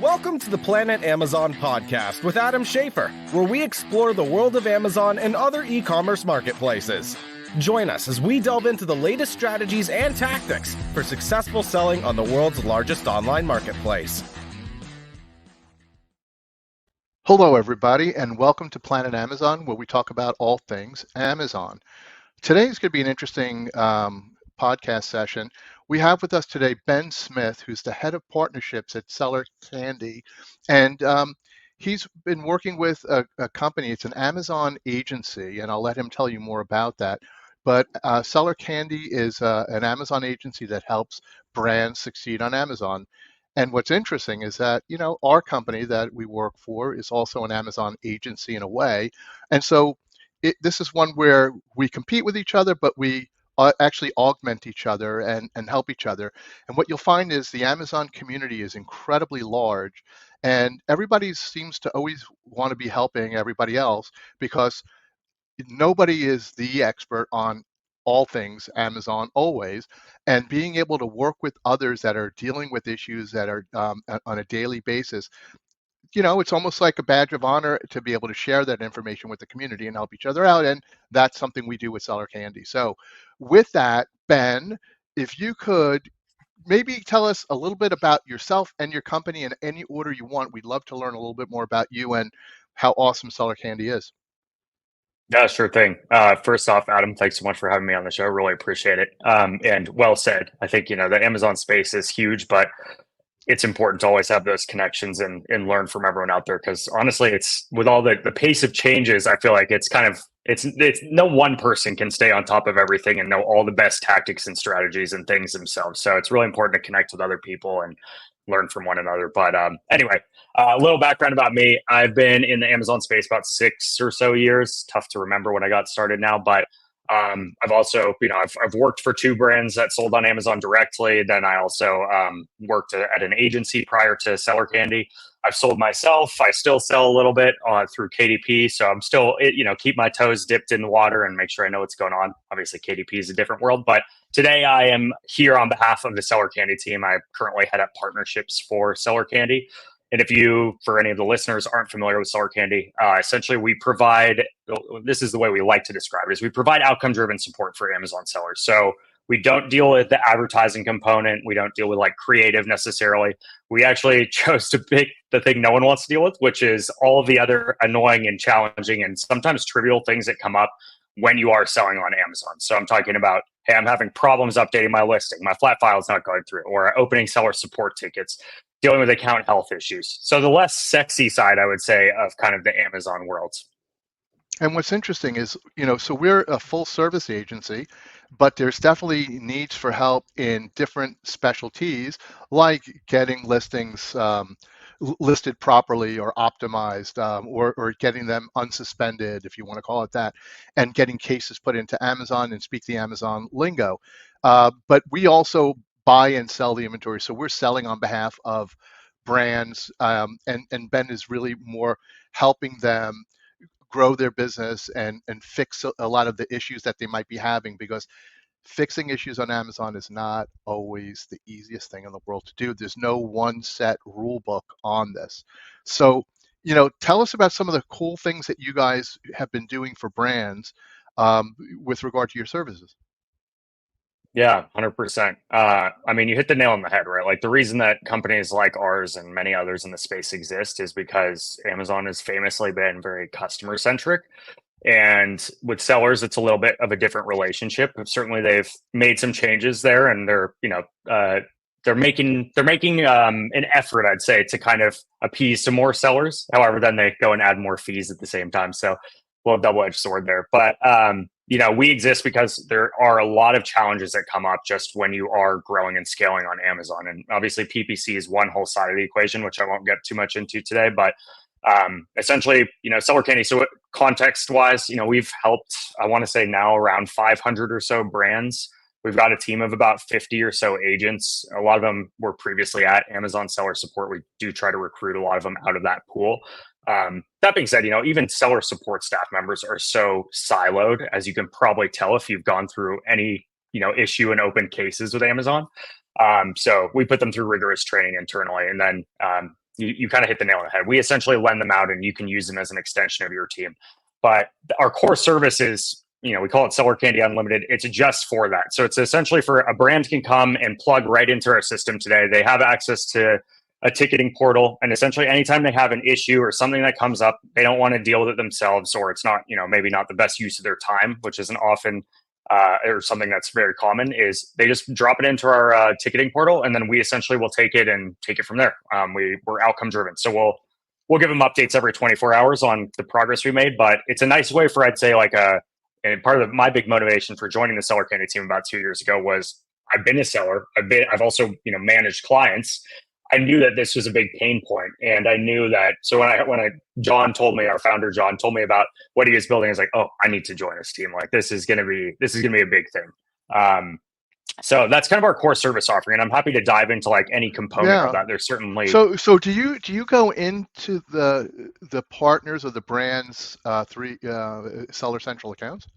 Welcome to the Planet Amazon podcast with Adam Schafer, where we explore the world of Amazon and other e-commerce marketplaces. Join us as we delve into the latest strategies and tactics for successful selling on the world's largest online marketplace. Hello, everybody, and welcome to Planet Amazon, where we talk about all things Amazon. Today is going to be an interesting podcast session. We have with us today Ben Smith, who's the head of partnerships at Seller Candy, and he's been working with a company. It's an Amazon agency, and I'll let him tell you more about that. But Seller Candy is an Amazon agency that helps brands succeed on Amazon. And what's interesting is that, you know, our company that we work for is also an Amazon agency in a way. And so this is one where we compete with each other, but we actually augment each other and help each other. And what you'll find is the Amazon community is incredibly large, and everybody seems to always want to be helping everybody else because nobody is the expert on all things Amazon always, and being able to work with others that are dealing with issues that are on a daily basis, you know, it's almost like a badge of honor to be able to share that information with the community and help each other out. And that's something we do with Seller Candy. So with that, Ben, if you could maybe tell us a little bit about yourself and your company in any order you want. We'd love to learn a little bit more about you and how awesome Seller Candy is. Yeah, sure thing. First off, Adam, thanks so much for having me on the show. Really appreciate it. And well said. I think, you know, the Amazon space is huge, but it's important to always have those connections and learn from everyone out there. Because honestly, it's with all the pace of changes, I feel like it's kind of, it's no one person can stay on top of everything and know all the best tactics and strategies and things themselves. So it's really important to connect with other people and learn from one another. But anyway, a little background about me. I've been in the Amazon space about 6 or so years. Tough to remember when I got started now, but I've also, you know, I've worked for 2 brands that sold on Amazon directly. Then I also worked at an agency prior to Seller Candy. I've sold myself. I still sell a little bit through KDP. So I'm still, you know, keep my toes dipped in the water and make sure I know what's going on. Obviously, KDP is a different world, but today I am here on behalf of the Seller Candy team. I currently head up partnerships for Seller Candy. And if you, for any of the listeners, aren't familiar with Seller Candy, essentially we provide, this is the way we like to describe it, is we provide outcome-driven support for Amazon sellers. So we don't deal with the advertising component. We don't deal with like creative necessarily. We actually chose to pick the thing no one wants to deal with, which is all of the other annoying and challenging and sometimes trivial things that come up when you are selling on Amazon. So I'm talking about, hey, I'm having problems updating my listing. My flat file is not going through, or opening seller support tickets, dealing with account health issues. So the less sexy side, I would say, of kind of the Amazon world. And what's interesting is, you know, so we're a full service agency, but there's definitely needs for help in different specialties, like getting listings listed properly or optimized, or getting them unsuspended, if you want to call it that, and getting cases put into Amazon and speak the Amazon lingo. But we also buy and sell the inventory. So we're selling on behalf of brands, and Ben is really more helping them grow their business and fix a lot of the issues that they might be having, because fixing issues on Amazon is not always the easiest thing in the world to do. There's no one set rule book on this. So, you know, tell us about some of the cool things that you guys have been doing for brands with regard to your services. Yeah, 100%. I mean, you hit the nail on the head, right? Like the reason that companies like ours and many others in the space exist is because Amazon has famously been very customer centric. And with sellers, it's a little bit of a different relationship. Certainly, they've made some changes there, and they're, you know, they're making an effort, I'd say, to kind of appease to more sellers. However, then they go and add more fees at the same time. So, a little double-edged sword there. But you know, we exist because there are a lot of challenges that come up just when you are growing and scaling on Amazon. And obviously, PPC is one whole side of the equation, which I won't get too much into today. But essentially, you know, Seller Candy. So context wise, you know, we've helped, I want to say now around 500 or so brands. We've got a team of about 50 or so agents. A lot of them were previously at Amazon Seller Support. We do try to recruit a lot of them out of that pool. That being said, you know, even seller support staff members are so siloed, as you can probably tell if you've gone through any, you know, issue and open cases with Amazon. So we put them through rigorous training internally, and then you kind of hit the nail on the head. We essentially lend them out, and you can use them as an extension of your team. But our core service is, we call it Seller Candy Unlimited. It's just for that. So it's essentially for a brand can come and plug right into our system today. They have access to a ticketing portal, and essentially anytime they have an issue or something that comes up, they don't want to deal with it themselves, or it's not, maybe not the best use of their time, which isn't often or something that's very common, is they just drop it into our ticketing portal, and then we essentially will take it from there. We're outcome driven, so we'll give them updates every 24 hours on the progress we made. But it's a nice way for, I'd say, and part of my big motivation for joining the Seller Candy team about 2 years ago was I've been a seller. I've also managed clients. I knew that this was a big pain point, and I knew that. So our founder John told me about what he was building, I was like, oh, I need to join this team. Like, this is gonna be a big thing. So that's kind of our core service offering, and I'm happy to dive into like any component of that. There's certainly. So do you go into the partners or the brands through Seller Central accounts?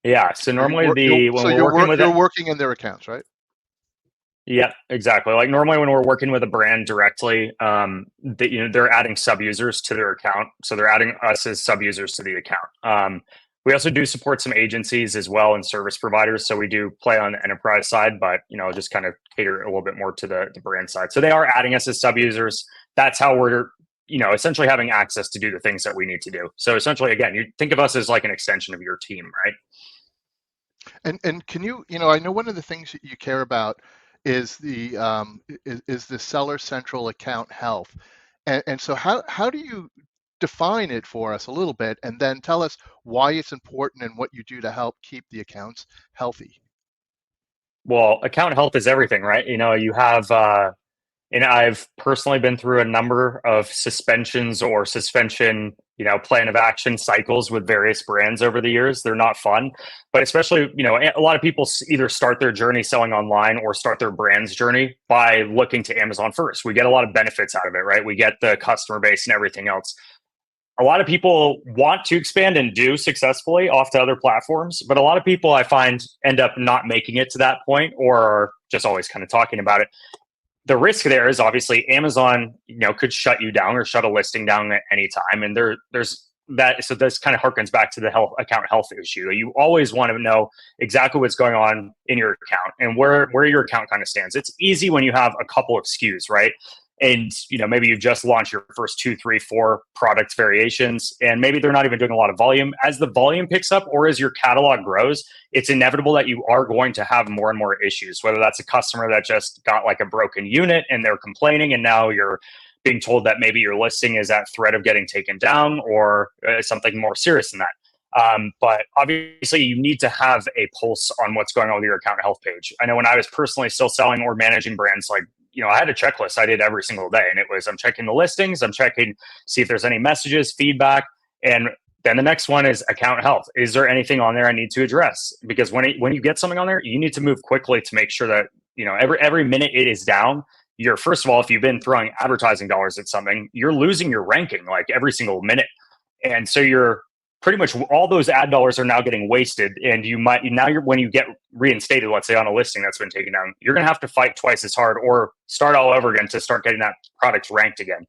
Yeah. So normally you're working in their accounts, right? Yeah, exactly. Like normally when we're working with a brand directly, they're adding sub users to their account. So they're adding us as sub users to the account. We also do support some agencies as well and service providers. So we do play on the enterprise side, but just kind of cater a little bit more to the brand side. So they are adding us as sub users. That's how we're essentially having access to do the things that we need to do. So essentially, again, you think of us as like an extension of your team, right? And can you, I know one of the things that you care about is the Seller Central account health, and so how do you define it for us a little bit, and then tell us why it's important and what you do to help keep the accounts healthy? Well, account health is everything, right? You have and I've personally been through a number of suspensions or suspension, plan of action cycles with various brands over the years. They're not fun, but especially, a lot of people either start their journey selling online or start their brand's journey by looking to Amazon first. We get a lot of benefits out of it, right? We get the customer base and everything else. A lot of people want to expand and do successfully off to other platforms, but a lot of people I find end up not making it to that point, or just always kind of talking about it. The risk there is obviously Amazon, could shut you down or shut a listing down at any time. And there's that. So this kind of harkens back to the account health issue. You always want to know exactly what's going on in your account and where your account kind of stands. It's easy when you have a couple of SKUs, right? And maybe you've just launched your first 2, 3, 4 product variations, and maybe they're not even doing a lot of volume. As the volume picks up or as your catalog grows, it's inevitable that you are going to have more and more issues, whether that's a customer that just got like a broken unit and they're complaining, and now you're being told that maybe your listing is at threat of getting taken down, or something more serious than that. But obviously you need to have a pulse on what's going on with your account health page. I know when I was personally still selling or managing brands, like, I had a checklist I did every single day, and it was, I'm checking the listings, I'm checking, see if there's any messages, feedback. And then the next one is account health. Is there anything on there I need to address? Because when you get something on there, you need to move quickly to make sure that, every minute it is down, you're, first of all, if you've been throwing advertising dollars at something, you're losing your ranking like every single minute. And so you're pretty much, all those ad dollars are now getting wasted. And when you get reinstated, let's say on a listing that's been taken down, you're going to have to fight twice as hard or start all over again to start getting that product ranked again.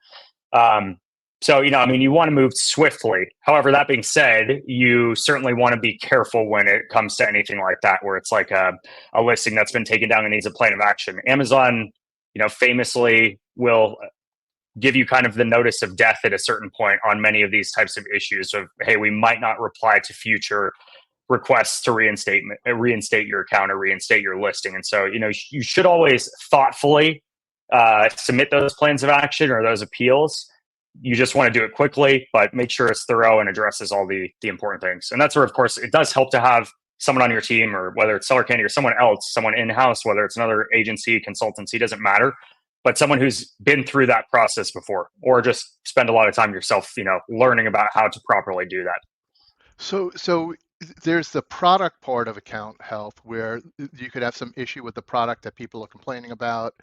So, you want to move swiftly. However, that being said, you certainly want to be careful when it comes to anything like that, where it's like a listing that's been taken down and needs a plan of action. Amazon, famously will give you kind of the notice of death at a certain point on many of these types of issues of, hey, we might not reply to future requests to reinstate your account or reinstate your listing. And so, you should always thoughtfully submit those plans of action or those appeals. You just want to do it quickly, but make sure it's thorough and addresses all the important things. And that's where, of course, it does help to have someone on your team, or whether it's Seller Candy or someone else, someone in-house, whether it's another agency, consultancy, doesn't matter. But someone who's been through that process before, or just spend a lot of time yourself, learning about how to properly do that. So there's the product part of account health where you could have some issue with the product that people are complaining about,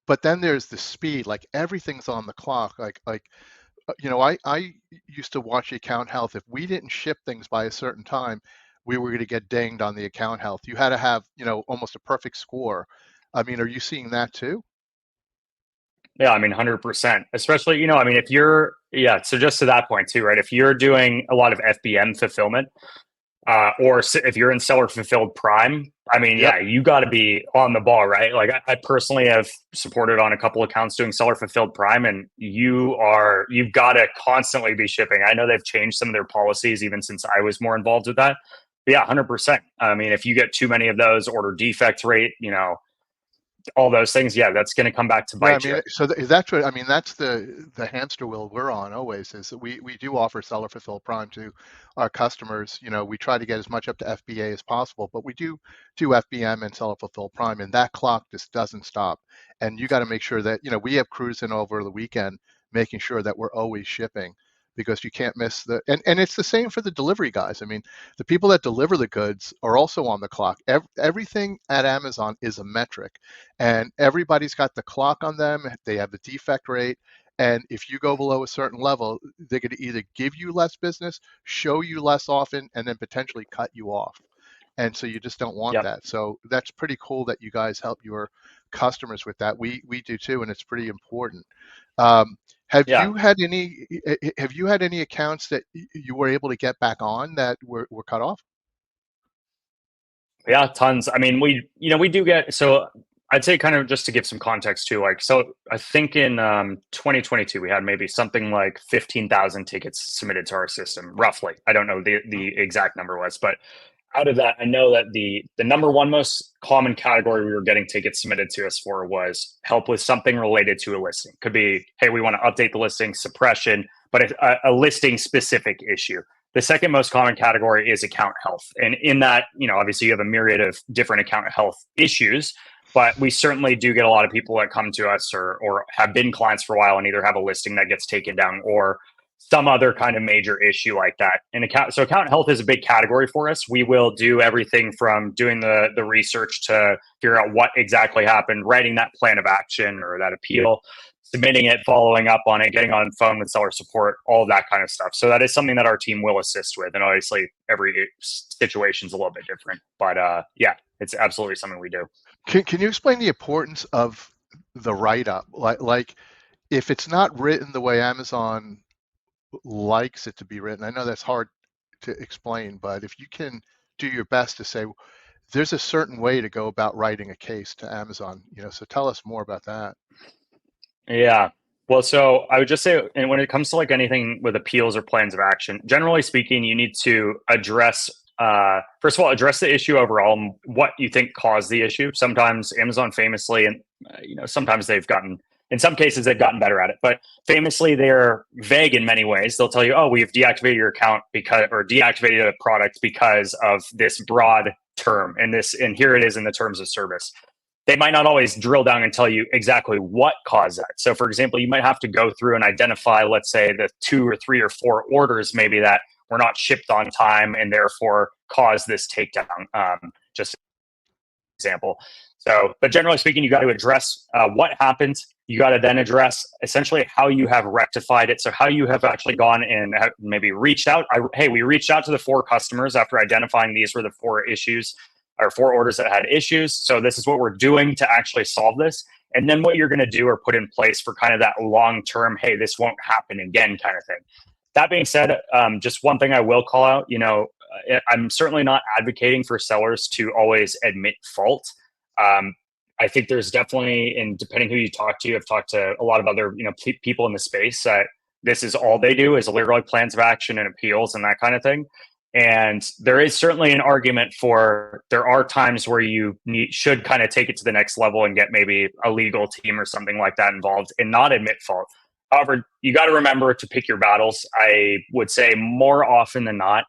but then there's the speed, like everything's on the clock. I used to watch the account health. If we didn't ship things by a certain time, we were going to get dinged on the account health. You had to have, almost a perfect score. Are you seeing that too? Yeah, I mean, 100%. Especially, I mean, if you're, yeah, so just to that point too, right? If you're doing a lot of FBM fulfillment, if you're in seller fulfilled prime, I mean, Yep. yeah, you got to be on the ball, right? Like I personally have supported on a couple accounts doing seller fulfilled prime, and you've got to constantly be shipping. I know they've changed some of their policies even since I was more involved with that. But yeah, 100%. I mean, if you get too many of those, order defect rate, all those things, yeah, that's going to come back to Yeah, I bite you. mean, so that's what I mean. That's the hamster wheel we're on always. Is that we do offer seller fulfilled prime to our customers. We try to get as much up to FBA as possible, but we do FBM and seller fulfilled prime, and that clock just doesn't stop. And you got to make sure that we have crews in over the weekend, making sure that we're always shipping, because you can't miss and it's the same for the delivery guys. I mean, the people that deliver the goods are also on the clock. Everything at Amazon is a metric, and everybody's got the clock on them. They have the defect rate. And if you go below a certain level, they're going to either give you less business, show you less often, and then potentially cut you off. And so you just don't want Yep. that. So that's pretty cool that you guys help your customers with that. We do too, and it's pretty important. Have Yeah. you had any accounts that you were able to get back on that were cut off? Yeah, tons. I mean, we do get, so I'd say kind of just to give some context too, like, so I think in 2022, we had maybe something like 15,000 tickets submitted to our system, roughly. I don't know the exact number was, but out of that, I know that the number one most common category we were getting tickets submitted to us for was help with something related to a listing. Could be, hey, we want to update the listing, suppression, but a listing specific issue. The second most common category is account health. And in that, obviously you have a myriad of different account health issues, but we certainly do get a lot of people that come to us or have been clients for a while and either have a listing that gets taken down or some other kind of major issue like that. And account health is a big category for us. We will do everything from doing the research to figure out what exactly happened, writing that plan of action or that appeal, submitting it, following up on it, getting on phone with seller support, all of that kind of stuff. So that is something that our team will assist with. And obviously every situation is a little bit different, but yeah, it's absolutely something we do. Can you explain the importance of the write-up? Like if it's not written the way Amazon likes it to be written, I know that's hard to explain, but if you can do your best to say, there's a certain way to go about writing a case to Amazon, so tell us more about that. Yeah. Well, so I would just say, and when it comes to like anything with appeals or plans of action, generally speaking, you need to address, first of all, address the issue overall and what you think caused the issue. Sometimes Amazon famously, and sometimes in some cases they've gotten better at it, but famously they're vague in many ways. They'll tell you, oh, we've deactivated your account or deactivated a product because of this broad term and here it is in the terms of service. They might not always drill down and tell you exactly what caused that. So for example, you might have to go through and identify, let's say, the 2 or 3 or 4 orders maybe that were not shipped on time and therefore caused this takedown. Just example. So, but generally speaking, you got to address what happened. You got to then address essentially how you have rectified it. So how you have actually gone and maybe reached out. We reached out to the 4 customers after identifying these were the 4 issues or 4 orders that had issues. So this is what we're doing to actually solve this. And then what you're going to do or put in place for kind of that long-term, hey, this won't happen again kind of thing. That being said, just one thing I will call out, I'm certainly not advocating for sellers to always admit fault. I think there's definitely, and depending who you talk to, I've talked to a lot of other, people in the space that this is all they do is literally plans of action and appeals and that kind of thing. And there is certainly an argument for there are times where you should kind of take it to the next level and get maybe a legal team or something like that involved and not admit fault. However, you got to remember to pick your battles. I would say more often than not,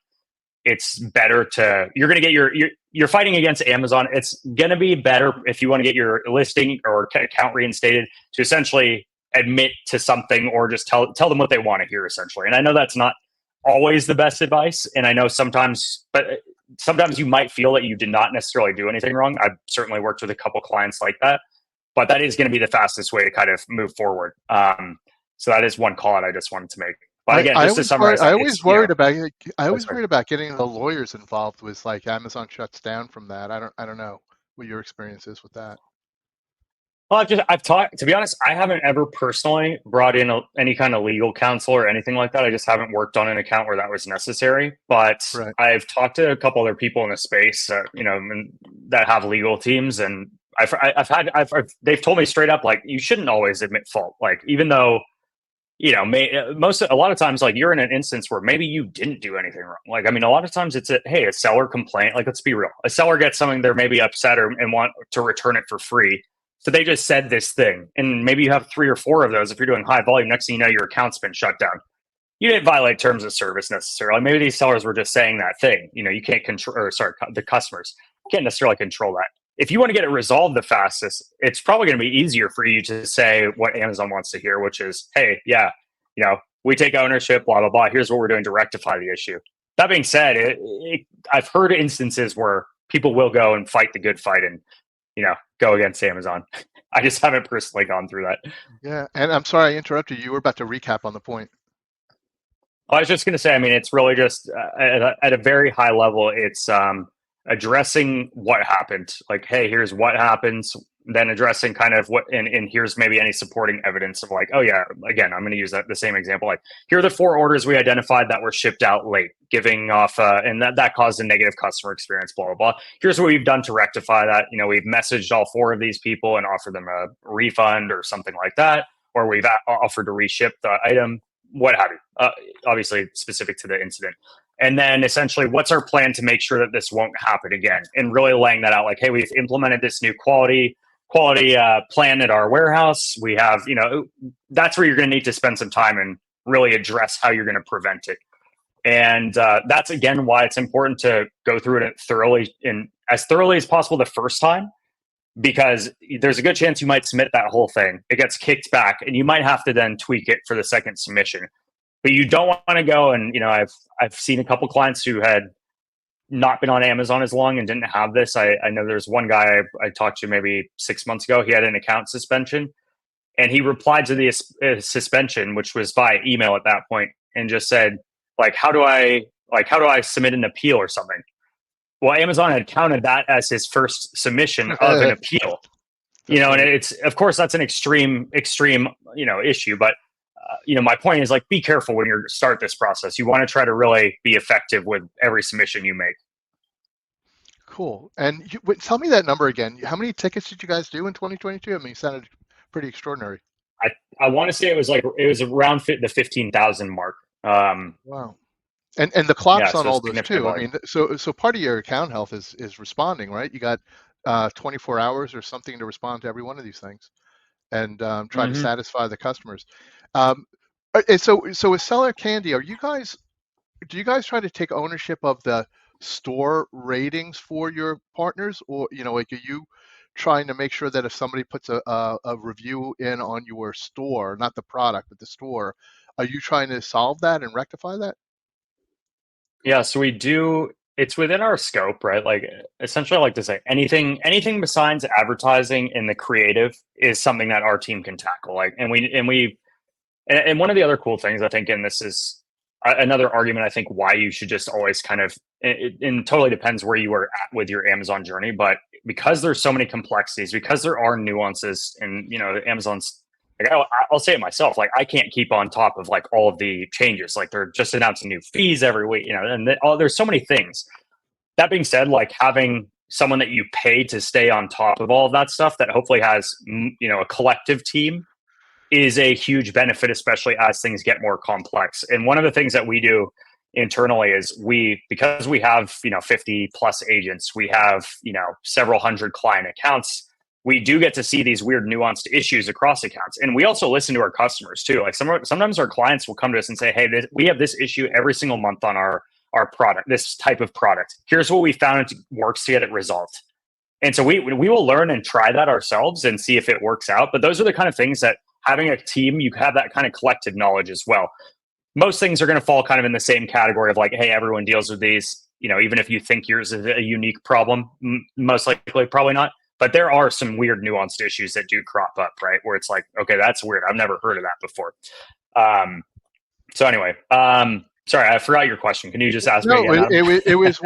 it's better you're going to get you're fighting against Amazon. It's going to be better if you want to get your listing or account reinstated to essentially admit to something or just tell them what they want to hear essentially. And I know that's not always the best advice. And I know sometimes you might feel that you did not necessarily do anything wrong. I've certainly worked with a couple clients like that, but that is going to be the fastest way to kind of move forward. So that is one call out I just wanted to make. But again, just to summarize, I always worried about getting the lawyers involved with like Amazon shuts down from that. I don't know what your experience is with that. Well, I've talked, to be honest, I haven't ever personally brought in any kind of legal counsel or anything like that. I just haven't worked on an account where that was necessary. But Right. I've talked to a couple other people in the space, that have legal teams, and they've told me straight up, like, you shouldn't always admit fault. Like, even though, a lot of times, like, you're in an instance where maybe you didn't do anything wrong. Like, I mean, a lot of times it's a seller complaint. Like, let's be real. A seller gets something they're maybe upset and want to return it for free. So they just said this thing, and maybe you have 3 or 4 of those. If you're doing high volume, next thing you know, your account's been shut down. You didn't violate terms of service necessarily. Maybe these sellers were just saying that thing. You can't control, or sorry, the customers can't necessarily control that. If you want to get it resolved the fastest, it's probably going to be easier for you to say what Amazon wants to hear, which is, hey, yeah, we take ownership, blah, blah, blah. Here's what we're doing to rectify the issue. That being said, I've heard instances where people will go and fight the good fight and, go against Amazon. I just haven't personally gone through that. Yeah, and I'm sorry I interrupted you. You were about to recap on the point. I was just going to say, I mean, it's really just at a very high level, it's addressing what happened. Like, hey, here's what happens. Then addressing kind of what, and here's maybe any supporting evidence of, like, oh yeah, again, I'm going to use the same example. Like, here are the 4 orders we identified that were shipped out late, giving off, and that caused a negative customer experience, blah, blah, blah. Here's what we've done to rectify that. We've messaged all 4 of these people and offered them a refund or something like that, or we've offered to reship the item, what have you, obviously specific to the incident. And then essentially, what's our plan to make sure that this won't happen again? And really laying that out, like, hey, we've implemented this new quality plan at our warehouse. We have, that's where you're going to need to spend some time and really address how you're going to prevent it. And that's, again, why it's important to go through it as thoroughly as possible the first time, because there's a good chance you might submit that whole thing. It gets kicked back, and you might have to then tweak it for the second submission. But you don't want to go and, I've seen a couple clients who had not been on Amazon as long and didn't have this. I know there's one guy I talked to maybe 6 months ago. He had an account suspension, and he replied to the suspension, which was by email at that point, and just said, like, how do I submit an appeal or something? Well, Amazon had counted that as his first submission of an appeal. And it's, of course, that's an extreme, issue. But, my point is, like, be careful when you start this process. You want to try to really be effective with every submission you make. Cool. And tell me that number again. How many tickets did you guys do in 2022? I mean, it sounded pretty extraordinary. I want to say it was around the 15,000 mark. Wow. And the clocks on all those too. Volume. I mean, so part of your account health is responding, right? You got 24 hours or something to respond to every one of these things, and try to satisfy the customers. And so with Seller Candy, do you guys try to take ownership of the store ratings for your partners, or like, are you trying to make sure that if somebody puts a review in on your store, not the product but the store, are you trying to solve that and rectify that? Yeah, so we do. It's within our scope, right? Like, essentially, I like to say anything besides advertising and the creative is something that our team can tackle. Like, and one of the other cool things, I think, and this is another argument, I think, why you should just always kind of, it totally depends where you are at with your Amazon journey, but because there's so many complexities, because there are nuances, and Amazon's, like, I'll say it myself, like, I can't keep on top of, like, all of the changes. Like, they're just announcing new fees every week, and there's so many things. That being said, like, having someone that you pay to stay on top of all of that stuff, that hopefully has, a collective team, is a huge benefit, especially as things get more complex. And one of the things that we do internally is because we have, 50 plus agents, we have, several hundred client accounts. We do get to see these weird nuanced issues across accounts. And we also listen to our customers too. Like, sometimes our clients will come to us and say, hey, we have this issue every single month on our product, this type of product. Here's what we found works to get it resolved. And so we will learn and try that ourselves and see if it works out. But those are the kind of things that, having a team, you have that kind of collective knowledge as well. Most things are going to fall kind of in the same category of, like, hey, everyone deals with these, even if you think yours is a unique problem, most likely probably not. But there are some weird nuanced issues that do crop up, right? Where it's like, okay, that's weird. I've never heard of that before. So anyway, sorry, I forgot your question. Can you just ask me again? It was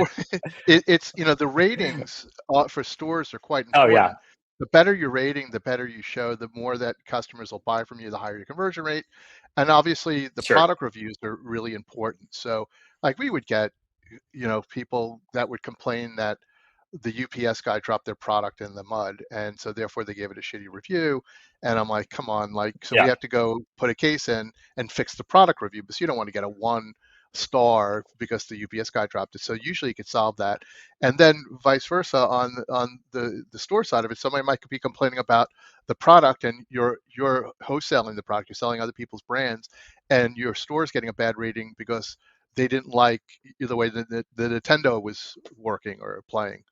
it's the ratings for stores are quite important. Oh, yeah. the better your rating, the better you show, the more that customers will buy from you, the higher your conversion rate. And obviously the Sure. product reviews are really important. So like we would get, people that would complain that the UPS guy dropped their product in the mud, and so therefore they gave it a shitty review. And I'm like, come on, like, so we Yeah. have to go put a case in and fix the product review, because you don't want to get a 1 star because the UPS guy dropped it. So usually you could solve that. And then vice versa on the store side of it, somebody might be complaining about the product, and you're wholesaling the product, you're selling other people's brands, and your store is getting a bad rating because they didn't like the way that the Nintendo was working or playing.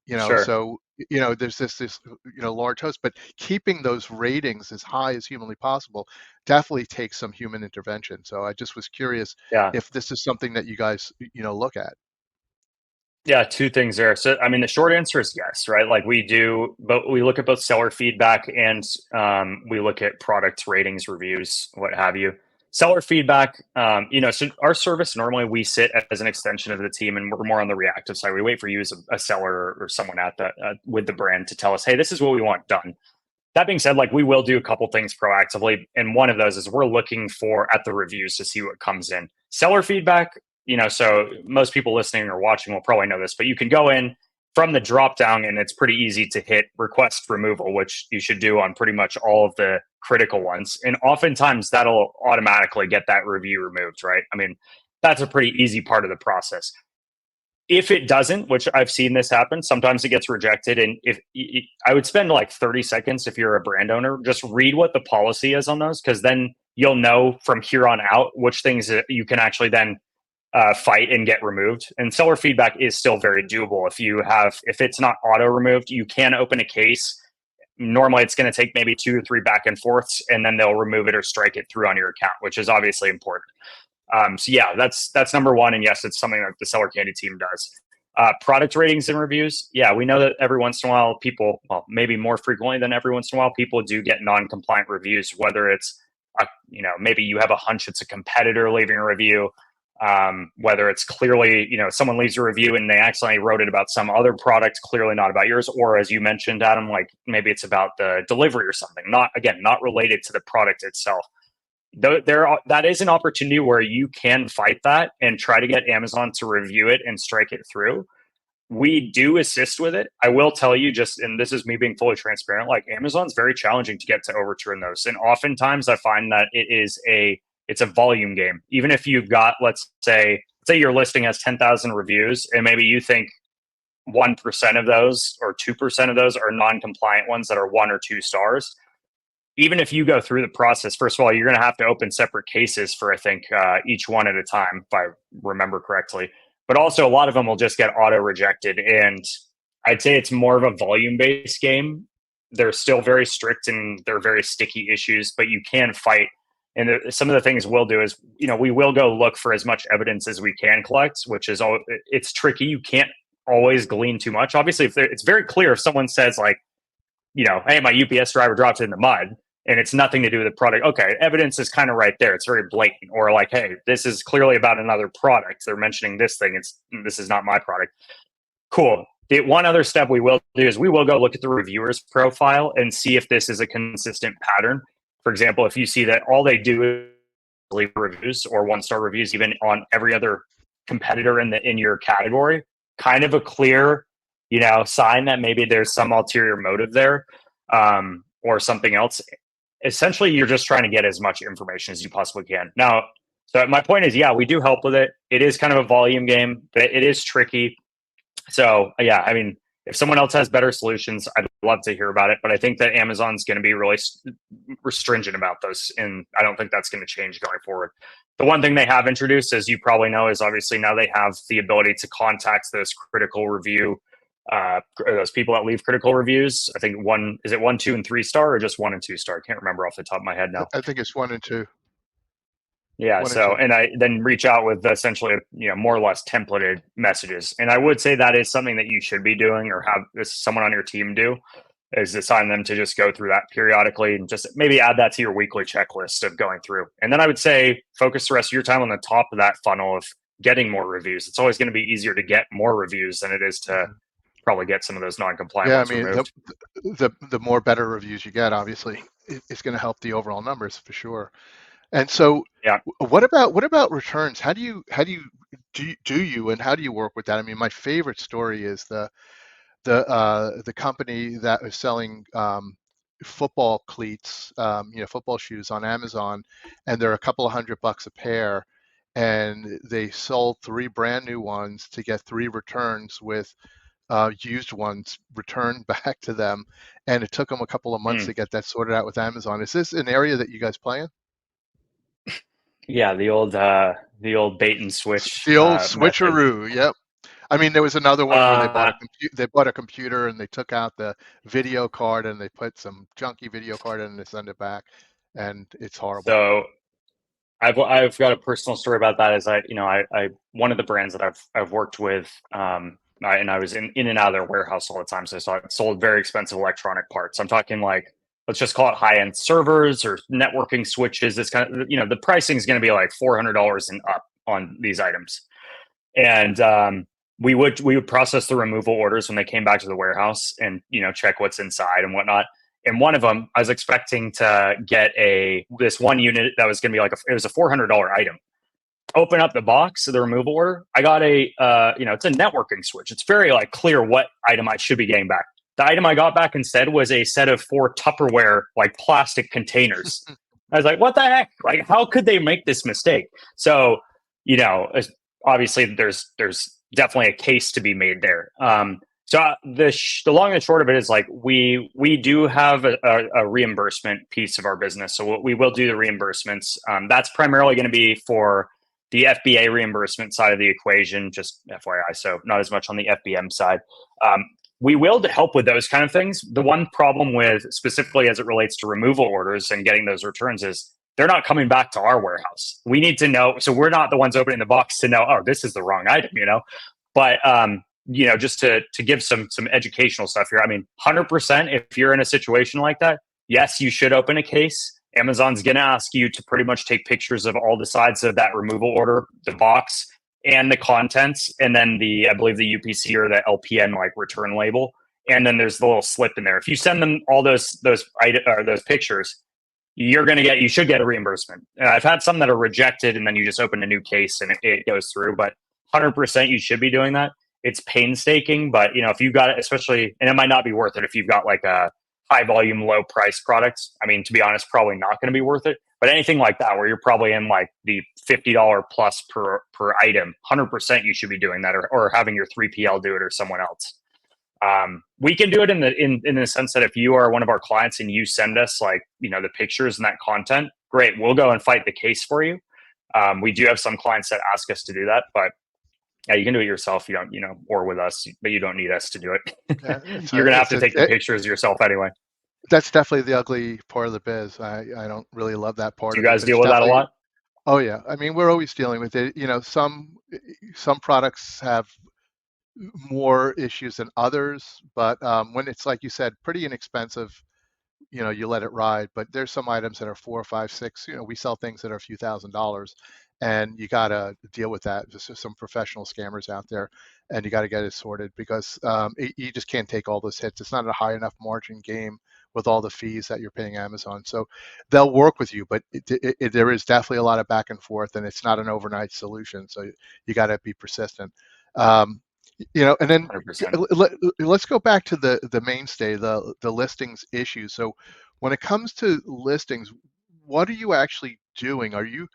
Sure. So there's this large host, but keeping those ratings as high as humanly possible definitely takes some human intervention. So I just was curious Yeah. if this is something that you guys look at. Yeah, two things there. So, I mean, the short answer is yes, right? Like we do, but we look at both seller feedback and we look at product ratings, reviews, what have you. Seller feedback, so our service normally we sit as an extension of the team, and we're more on the reactive side. We wait for you as a seller or someone at the with the brand to tell us, hey, this is what we want done. That being said, like we will do a couple things proactively, and one of those is we're looking at the reviews to see what comes in. Seller feedback, so most people listening or watching will probably know this, but you can go in from the drop down, and it's pretty easy to hit request removal, which you should do on pretty much all of the critical ones. And oftentimes that'll automatically get that review removed, right? I mean, that's a pretty easy part of the process. If it doesn't, which I've seen this happen, sometimes it gets rejected. And if I would spend like 30 seconds, if you're a brand owner, just read what the policy is on those, because then you'll know from here on out which things that you can actually then fight and get removed. And seller feedback is still very doable. If it's not auto removed, you can open a case. Normally it's going to take maybe 2 or 3 back and forths, and then they'll remove it or strike it through on your account, which is obviously important. So yeah, that's number one. And yes, it's something that the Seller Candy team does. Product ratings and reviews. Yeah, we know that every once in a while maybe more frequently than every once in a while, people do get non-compliant reviews, whether it's, maybe you have a hunch it's a competitor leaving a review, whether it's clearly, someone leaves a review and they accidentally wrote it about some other product, clearly not about yours. Or as you mentioned, Adam, like maybe it's about the delivery or something, not related to the product itself. That is an opportunity where you can fight that and try to get Amazon to review it and strike it through. We do assist with it. I will tell you, and this is me being fully transparent, like Amazon's very challenging to get to overturn those. And oftentimes I find that it's a volume game. Even if you've got, let's say your listing has 10,000 reviews, and maybe you think 1% of those or 2% of those are non-compliant ones that are 1 or 2 stars. Even if you go through the process, first of all, you're going to have to open separate cases for, I think, each one at a time, if I remember correctly. But also, a lot of them will just get auto rejected. And I'd say it's more of a volume based game. They're still very strict and they're very sticky issues, but you can fight. And some of the things we'll do is, we will go look for as much evidence as we can collect, which is it's tricky. You can't always glean too much. Obviously, it's very clear if someone says like, hey, my UPS driver dropped it in the mud, and it's nothing to do with the product. Okay, evidence is kind of right there. It's very blatant. Or like, hey, this is clearly about another product. They're mentioning this thing. This is not my product. Cool. The one other step we will do is we will go look at the reviewer's profile and see if this is a consistent pattern. For example, if you see that all they do is leave reviews or 1-star reviews, even on every other competitor in your category, kind of a clear, sign that maybe there's some ulterior motive there, or something else. Essentially, you're just trying to get as much information as you possibly can. Now, so my point is, yeah, we do help with it. It is kind of a volume game, but it is tricky. So yeah, I mean, if someone else has better solutions, I'd love to hear about it. But I think that Amazon's going to be really stringent about those, and I don't think that's going to change going forward. The one thing they have introduced, as you probably know, is obviously now they have the ability to contact those critical review, those people that leave critical reviews. I think 1, 2, and 3 star, or just 1 and 2 star? I can't remember off the top of my head now. I think it's 1 and 2. Yeah. And I then reach out with essentially, more or less templated messages. And I would say that is something that you should be doing, or have someone on your team do, is assign them to just go through that periodically and just maybe add that to your weekly checklist of going through. And then I would say focus the rest of your time on the top of that funnel of getting more reviews. It's always going to be easier to get more reviews than it is to probably get some of those non-compliant Yeah, I ones mean, removed. the more better reviews you get, obviously, it's going to help the overall numbers for sure. And so, Yeah. what about returns? How do you and how do you work with that? I mean, my favorite story is the company that was selling football cleats, football shoes on Amazon, and they're a couple of $100 a pair, and they sold 3 brand new ones to get 3 returns with used ones returned back to them, and it took them a couple of months to get that sorted out with Amazon. Is this an area that you guys play in? Yeah, the old bait and switch The old method. switcheroo. Yep. I mean, there was another one where Uh, they bought a computer and they took out the video card and they put some junky video card in and they send it back, and it's horrible. so I've got a personal story about that. Is I one of the brands that I've worked with, and I was in and out of their warehouse all the time. So I saw it sold very expensive electronic parts. I'm talking like, let's just call it high end servers or networking switches. This kind of, the pricing is going to be like $400 and up on these items. And we would process the removal orders when they came back to the warehouse, and check what's inside and whatnot. And one of them, I was expecting to get this one unit that was going to be like it was a $400 item. Open up the box of the removal order. I got it's a networking switch. It's very like clear what item I should be getting back. The item I got back instead was a set of 4 Tupperware like plastic containers. I was like, what the heck? Like, how could they make this mistake? So, obviously there's definitely a case to be made there. So the long and short of it is like we do have a reimbursement piece of our business. So we will do the reimbursements. That's primarily going to be for the FBA reimbursement side of the equation, just FYI. So not as much on the FBM side. We will to help with those kind of things. The one problem with specifically as it relates to removal orders and getting those returns is they're not coming back to our warehouse. We need to know. So we're not the ones opening the box to know, oh, this is the wrong item, But just to give some educational stuff here. I mean, 100%. If you're in a situation like that, yes, you should open a case. Amazon's going to ask you to pretty much take pictures of all the sides of that removal order, the box, and the contents, and then I believe the UPC or the LPN like return label, and then there's the little slip in there. If you send them all those pictures, you should get a reimbursement. I've had some that are rejected, and then you just open a new case and it goes through. But 100%, you should be doing that. It's painstaking, but if you've got it, especially, and it might not be worth it if you've got like a high volume, low price product. I mean, to be honest, probably not going to be worth it. But anything like that, where you're probably in like the $50 plus per item, 100% you should be doing that, or having your 3PL do it or someone else. We can do it in the sense that if you are one of our clients and you send us like the pictures and that content, great, we'll go and fight the case for you. We do have some clients that ask us to do that, but yeah, you can do it yourself. You don't, or with us, but you don't need us to do it. Yeah, You're gonna have to take the pictures yourself anyway. That's definitely the ugly part of the biz. I don't really love that part. Do you of it, guys but deal it's with that a definitely. lot? Oh yeah, I mean we're always dealing with it. Some products have more issues than others, but when it's like you said, pretty inexpensive, you let it ride. But there's some items that are 4, 5, 6. We sell things that are a few $1,000s, and you got to deal with that. There's just some professional scammers out there, and you got to get it sorted because you just can't take all those hits. It's not a high enough margin game with all the fees that you're paying Amazon. So they'll work with you, but there is definitely a lot of back and forth, and it's not an overnight solution. So you got to be persistent. And then 100%. let's go back to the mainstay, the listings issue. So when it comes to listings, what are you actually doing? Are you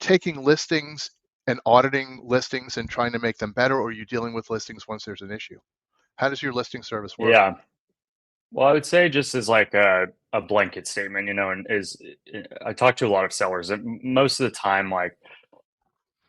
taking listings and auditing listings and trying to make them better, or are you dealing with listings once there's an issue? How does your listing service work? Yeah. Well, I would say just as like a blanket statement, I talk to a lot of sellers, and most of the time, like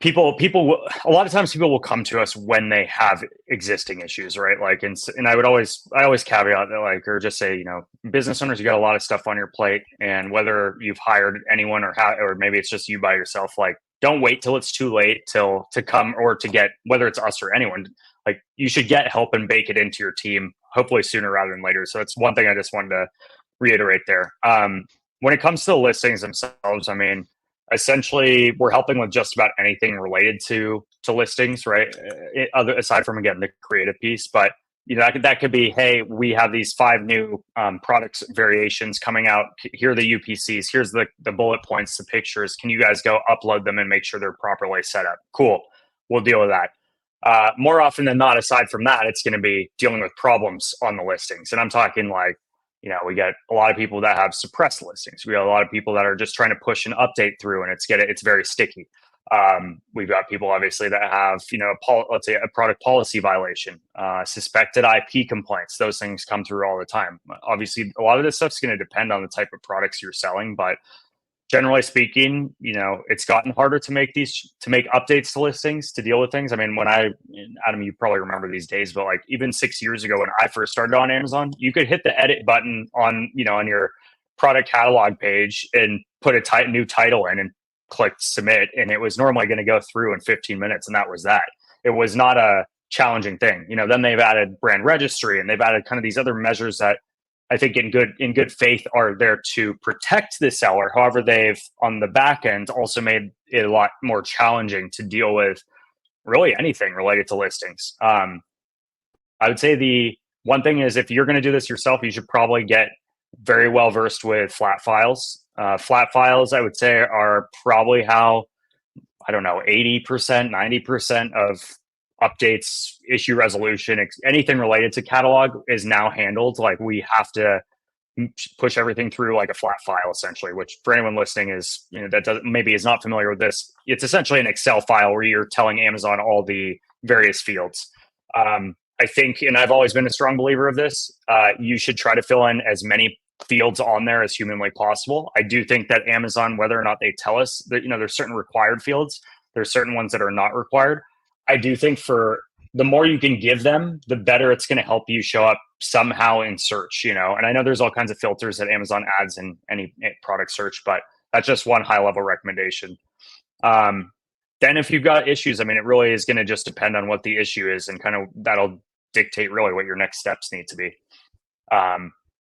a lot of times people will come to us when they have existing issues, right? Like, and I always caveat that, like, or just say, business owners, you got a lot of stuff on your plate, and whether you've hired anyone or maybe it's just you by yourself, like, don't wait till it's too late to come or to get, whether it's us or anyone, like, you should get help and bake it into your team, hopefully sooner rather than later. So it's one thing I just wanted to reiterate there. When it comes to the listings themselves, I mean, essentially we're helping with just about anything related to listings, right? Aside from, again, the creative piece, but that could be, hey, we have these 5 new products variations coming out. Here are the UPCs. Here's the bullet points, the pictures. Can you guys go upload them and make sure they're properly set up? Cool. We'll deal with that. More often than not, aside from that, it's going to be dealing with problems on the listings. And I'm talking like, we get a lot of people that have suppressed listings. We got a lot of people that are just trying to push an update through, and it's very sticky. We've got people obviously that have, let's say a product policy violation, suspected IP complaints. Those things come through all the time. Obviously, a lot of this stuff's going to depend on the type of products you're selling, but generally speaking, it's gotten harder to make updates to listings, to deal with things. I mean, Adam, you probably remember these days, but like even 6 years ago when I first started on Amazon, you could hit the edit button on your product catalog page and put a new title in and click submit, and it was normally going to go through in 15 minutes, and that was that. It was not a challenging thing. Then they've added brand registry, and they've added kind of these other measures that I think in good faith are there to protect the seller. However, they've on the back end also made it a lot more challenging to deal with really anything related to listings. I would say the one thing is, if you're going to do this yourself, you should probably get very well versed with flat files. Flat files, I would say, are probably how, 80%, 90% of updates, issue resolution, anything related to catalog is now handled. Like, we have to push everything through like a flat file, essentially, which for anyone listening is, maybe is not familiar with this. It's essentially an Excel file where you're telling Amazon all the various fields. I think, and I've always been a strong believer of this, you should try to fill in as many fields on there as humanly possible. I do think that Amazon, whether or not they tell us that, there's certain required fields, there's certain ones that are not required. I do think for the more you can give them, the better it's going to help you show up somehow in search, and I know there's all kinds of filters that Amazon adds in any product search, but that's just one high level recommendation. Then if you've got issues, it really is going to just depend on what the issue is, and kind of that'll dictate really what your next steps need to be.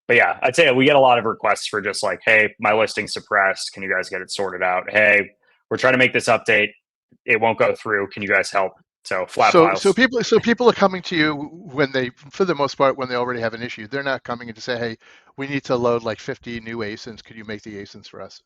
But yeah, I'd say we get a lot of requests for just like, hey, my listing's suppressed. Can you guys get it sorted out? Hey, we're trying to make this update. It won't go through. Can you guys help? So files. So people are coming to you when they, for the most part, when they already have an issue. They're not coming in to say, hey, we need to load like 50 new ASINs. Could you make the ASINs for us?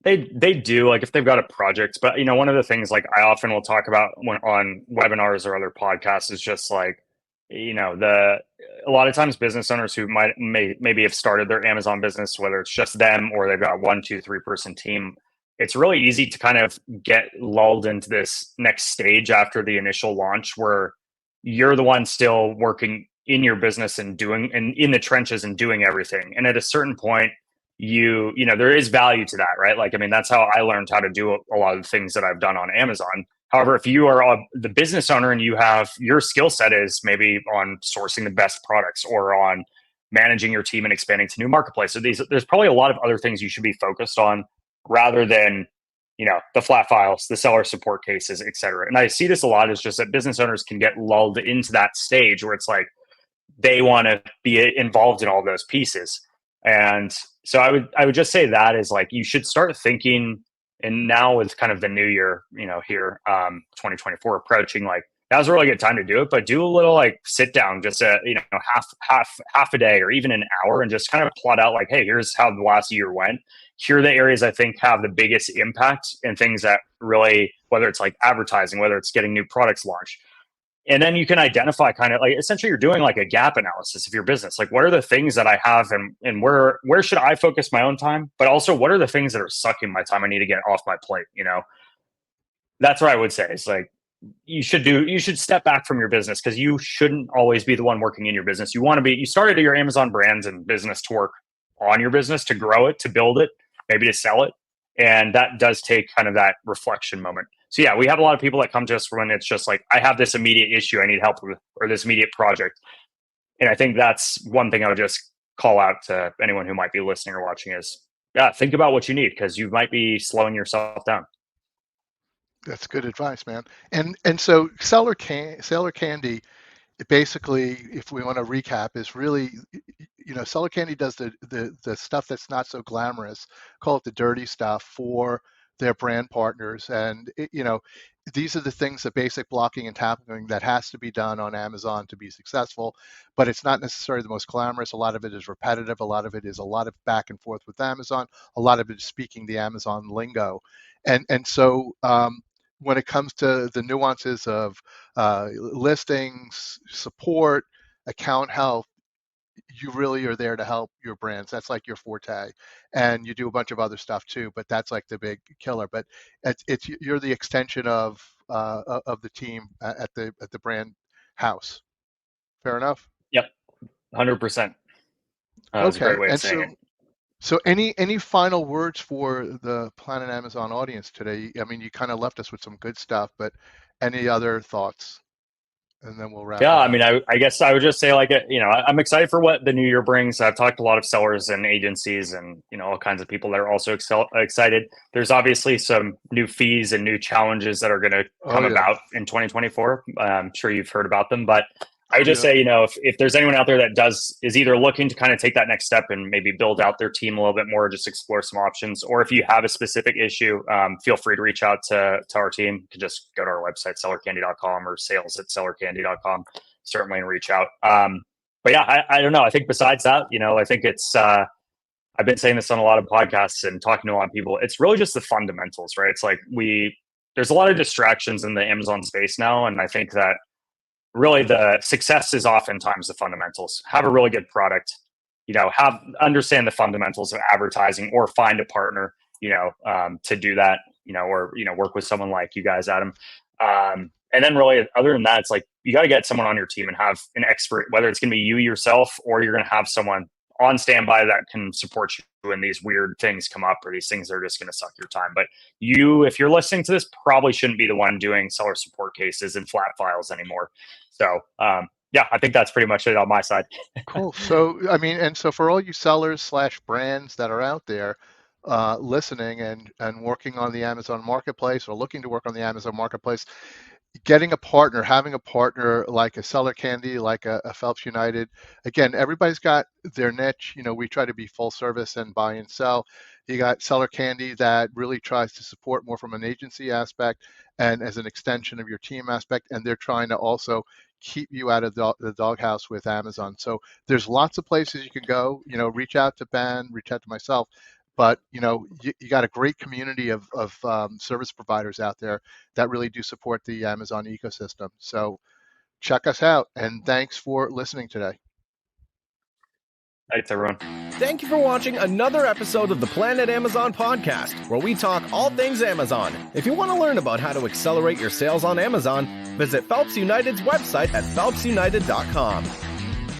They do, like if they've got a project. But one of the things like I often will talk about on webinars or other podcasts is just like, a lot of times business owners who maybe have started their Amazon business, whether it's just them or they've got 1, 2, 3 person team, it's really easy to kind of get lulled into this next stage after the initial launch, where you're the one still working in your business and doing and in the trenches and doing everything. And at a certain point, there is value to that, right? Like, that's how I learned how to do a lot of the things that I've done on Amazon. However, if you are the business owner and you have your skill set is maybe on sourcing the best products or on managing your team and expanding to new marketplaces, so there's probably a lot of other things you should be focused on rather than, the flat files, the seller support cases, et cetera. And I see this a lot, is just that business owners can get lulled into that stage where it's like they want to be involved in all those pieces. And so I would just say that is like, you should start thinking, and now with kind of the new year, here, 2024 approaching, like now's a really good time to do it, but do a little like sit down, just half a day or even an hour, and just kind of plot out like, hey, here's how the last year went. Here are the areas I think have the biggest impact, and things that really, whether it's like advertising, whether it's getting new products launched. And then you can identify kind of like, essentially you're doing like a gap analysis of your business. Like, what are the things that I have and where should I focus my own time? But also, what are the things that are sucking my time I need to get off my plate? That's what I would say. It's like, you should step back from your business, because you shouldn't always be the one working in your business. You started your Amazon brands and business to work on your business, to grow it, to build it, maybe to sell it. And that does take kind of that reflection moment. So yeah, we have a lot of people that come to us when it's just like, I have this immediate issue I need help with, or this immediate project. And I think that's one thing I would just call out to anyone who might be listening or watching is, yeah, think about what you need, because you might be slowing yourself down. That's good advice, man. And so Seller Candy, basically, if we want to recap, is really, Seller Candy does the stuff that's not so glamorous, call it the dirty stuff, for their brand partners. And these are the things, the basic blocking and tackling that has to be done on Amazon to be successful, but it's not necessarily the most glamorous. A lot of it is repetitive. A lot of it is a lot of back and forth with Amazon. A lot of it is speaking the Amazon lingo. And so when it comes to the nuances of listings, support, account health, you really are there to help your brands. That's like your forte, and you do a bunch of other stuff too. But that's like the big killer. But you're the extension of the team at the brand house. Fair enough. Yep, 100%. That's a great way of saying it. So any final words for the Planet Amazon audience today? I mean, you kind of left us with some good stuff, but any other thoughts? And then we'll wrap. Yeah, I mean, I guess I would just say, like, I'm excited for what the new year brings. I've talked to a lot of sellers and agencies and, all kinds of people that are also excited. There's obviously some new fees and new challenges that are going to come about in 2024. I'm sure you've heard about them, but I would just say, if there's anyone out there that is either looking to kind of take that next step and maybe build out their team a little bit more, just explore some options, or if you have a specific issue, feel free to reach out to our team. You can just go to our website, sellercandy.com, or sales@sellercandy.com, certainly, and reach out. But yeah, I don't know. I think besides that, I think it's, I've been saying this on a lot of podcasts and talking to a lot of people. It's really just the fundamentals, right? It's like there's a lot of distractions in the Amazon space now. And I think that really the success is oftentimes the fundamentals. Have a really good product, understand the fundamentals of advertising, or find a partner, to do that, or, work with someone like you guys, Adam. And then really, other than that, it's like, you got to get someone on your team and have an expert, whether it's going to be you yourself, or you're going to have someone on standby that can support you when these weird things come up, or these things that are just going to suck your time. But if you're listening to this, probably shouldn't be the one doing seller support cases and flat files anymore. So yeah, I think that's pretty much it on my side. Cool. So, I mean, and so for all you sellers / brands that are out there listening and working on the Amazon Marketplace, or looking to work on the Amazon Marketplace, having a partner like a Seller Candy, like a Phelps United. Again, everybody's got their niche. We try to be full service and buy and sell. You got Seller Candy that really tries to support more from an agency aspect and as an extension of your team aspect, and they're trying to also keep you out of the doghouse with Amazon. So there's lots of places you can go. Reach out to Ben, reach out to myself. But you got a great community of service providers out there that really do support the Amazon ecosystem. So check us out, and thanks for listening today. Thanks, everyone. Thank you for watching another episode of the Planet Amazon podcast, where we talk all things Amazon. If you want to learn about how to accelerate your sales on Amazon, visit Phelps United's website at phelpsunited.com.